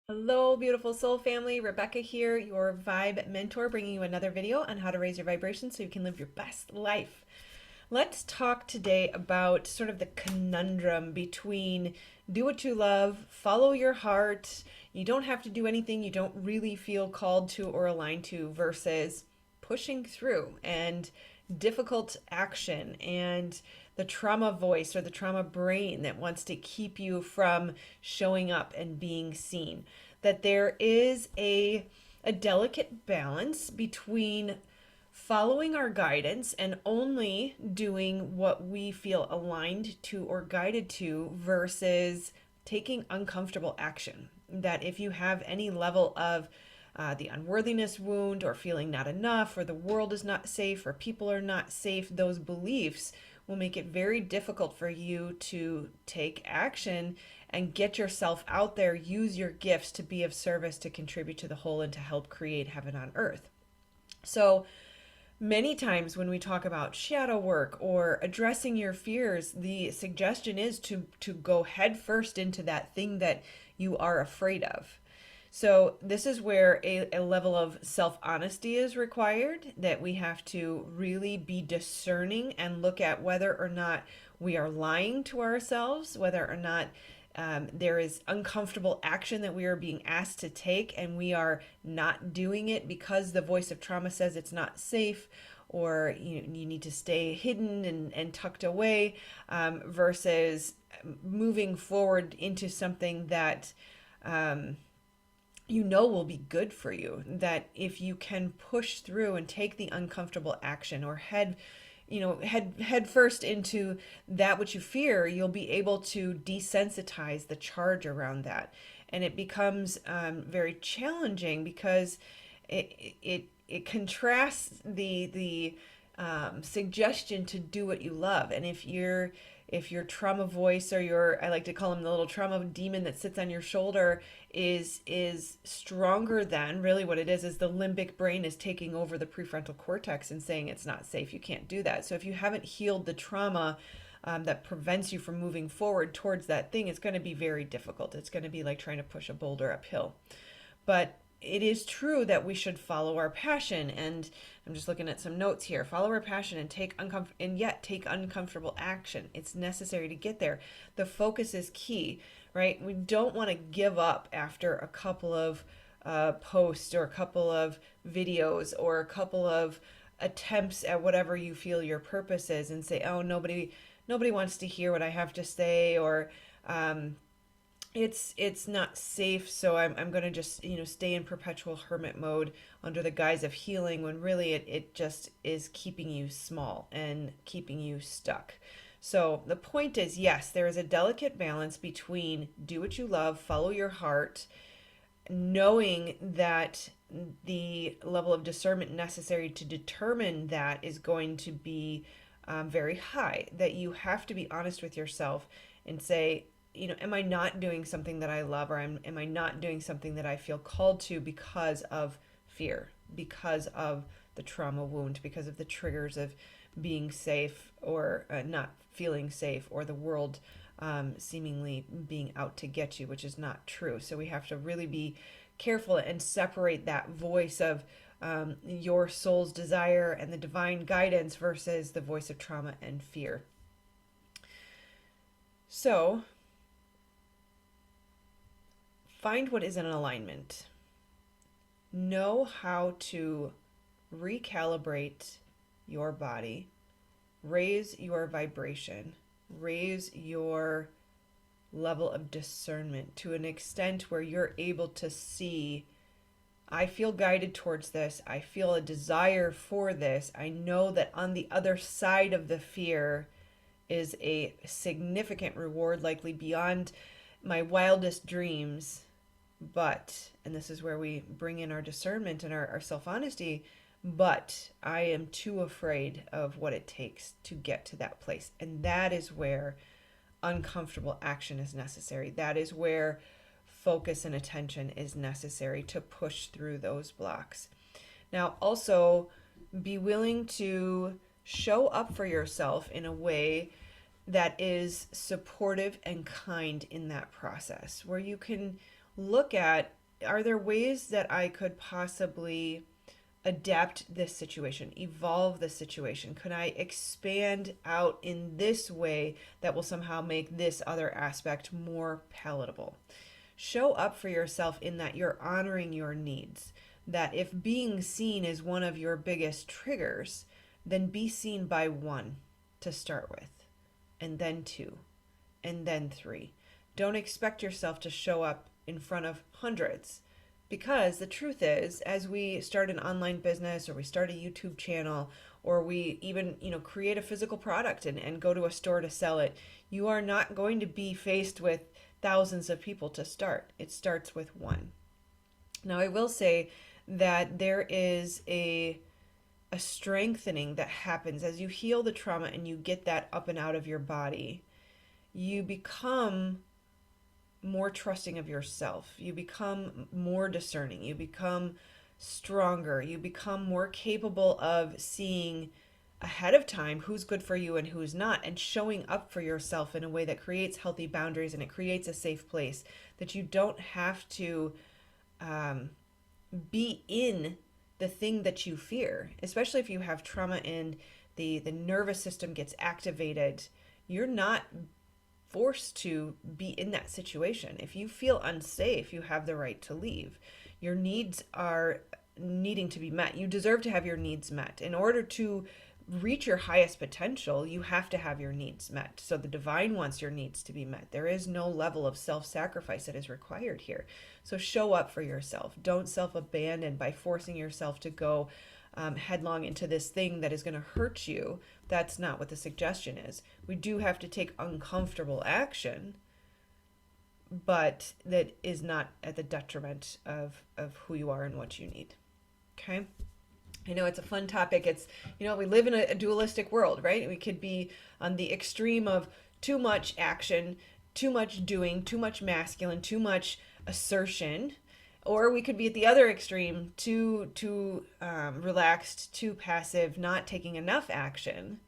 Hello, beautiful soul family. Rebecca here, your vibe mentor, bringing you another video on how to raise your vibration so you can live your best life. Let's talk today about sort of the conundrum between do what you love, follow your heart, you don't have to do anything you don't really feel called to or aligned to, versus pushing through and difficult action and the trauma voice or the trauma brain that wants to keep you from showing up and being seen. That there is a delicate balance between following our guidance and only doing what we feel aligned to or guided to versus taking uncomfortable action. That if you have any level of the unworthiness wound or feeling not enough or the world is not safe or people are not safe, those beliefs will make it very difficult for you to take action and get yourself out there, use your gifts to be of service, to contribute to the whole, and to help create heaven on earth. So, many times when we talk about shadow work or addressing your fears, the suggestion is to go headfirst into that thing that you are afraid of. So this is where a level of self-honesty is required, that we have to really be discerning and look at whether or not we are lying to ourselves, whether or not there is uncomfortable action that we are being asked to take and we are not doing it because the voice of trauma says it's not safe, or you need to stay hidden and tucked away, versus moving forward into something that will be good for you. That if you can push through and take the uncomfortable action or head first into that which you fear, you'll be able to desensitize the charge around that. And it becomes very challenging because it contrasts the suggestion to do what you love. And if your trauma voice, or your, I like to call him the little trauma demon that sits on your shoulder, is stronger than, really what it is the limbic brain is taking over the prefrontal cortex and saying it's not safe, you can't do that. So if you haven't healed the trauma that prevents you from moving forward towards that thing, it's going to be very difficult. It's going to be like trying to push a boulder uphill. But it is true that we should follow our passion, and I'm just looking at some notes here. Follow our passion and take uncomfortable action. It's necessary to get there. The focus is key, right? We don't want to give up after a couple of posts or a couple of videos or a couple of attempts at whatever you feel your purpose is, and say, oh, nobody wants to hear what I have to say, or it's not safe, so I'm going to just stay in perpetual hermit mode under the guise of healing, when really it just is keeping you small and keeping you stuck. So the point is, yes, there is a delicate balance between do what you love, follow your heart, knowing that the level of discernment necessary to determine that is going to be very high. That you have to be honest with yourself and say, am I not doing something that I love, or am I not doing something that I feel called to because of fear, because of the trauma wound, because of the triggers of being safe or not feeling safe, or the world seemingly being out to get you, which is not true. So we have to really be careful and separate that voice of your soul's desire and the divine guidance versus the voice of trauma and fear. So find what is in alignment. Know how to recalibrate your body, raise your vibration, raise your level of discernment to an extent where you're able to see, I feel guided towards this, I feel a desire for this, I know that on the other side of the fear is a significant reward, likely beyond my wildest dreams. But, and this is where we bring in our discernment and our self-honesty, but I am too afraid of what it takes to get to that place. And that is where uncomfortable action is necessary. That is where focus and attention is necessary to push through those blocks. Now, also be willing to show up for yourself in a way that is supportive and kind in that process, where you can look at, are there ways that I could possibly adapt this situation, evolve this situation? Could I expand out in this way that will somehow make this other aspect more palatable? Show up for yourself in that you're honoring your needs. That if being seen is one of your biggest triggers, then be seen by one to start with, and then two, and then three. Don't expect yourself to show up in front of hundreds, because the truth is, as we start an online business or we start a YouTube channel or we even, create a physical product and go to a store to sell it, you are not going to be faced with thousands of people to start. It starts with one. Now, I will say that there is a strengthening that happens as you heal the trauma and you get that up and out of your body. You become more trusting of yourself. You become more discerning. You become stronger. You become more capable of seeing ahead of time who's good for you and who's not, and showing up for yourself in a way that creates healthy boundaries and it creates a safe place that you don't have to be in the thing that you fear, especially if you have trauma and the nervous system gets activated. You're not forced to be in that situation. If you feel unsafe, you have the right to leave. Your needs are needing to be met. You deserve to have your needs met. In order to reach your highest potential, you have to have your needs met. So the divine wants your needs to be met. There is no level of self-sacrifice that is required here. So show up for yourself. Don't self-abandon by forcing yourself to go headlong into this thing that is going to hurt you. That's not what the suggestion is. We do have to take uncomfortable action, but that is not at the detriment of who you are and what you need. Okay? I know it's a fun topic. It's, we live in a dualistic world, right? We could be on the extreme of too much action, too much doing, too much masculine, too much assertion, or we could be at the other extreme, too relaxed, too passive, not taking enough action.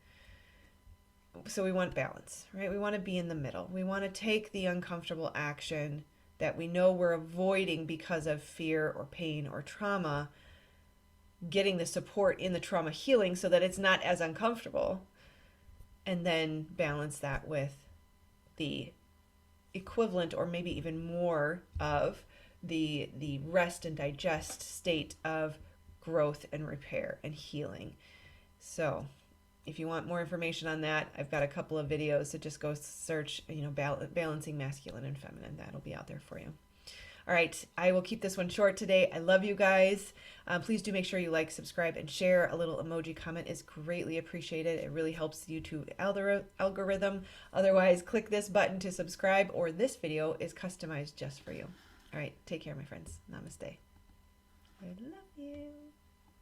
So we want balance, right? We want to be in the middle. We want to take the uncomfortable action that we know we're avoiding because of fear or pain or trauma, getting the support in the trauma healing so that it's not as uncomfortable, and then balance that with the equivalent or maybe even more of the rest and digest state of growth and repair and healing. So if you want more information on that, I've got a couple of videos, so just go search, balancing masculine and feminine. That'll be out there for you. All right, I will keep this one short today. I love you guys. Please do make sure you like, subscribe, and share. A little emoji comment is greatly appreciated. It really helps the YouTube algorithm. Otherwise, click this button to subscribe, or this video is customized just for you. All right, take care, my friends. Namaste. I love you.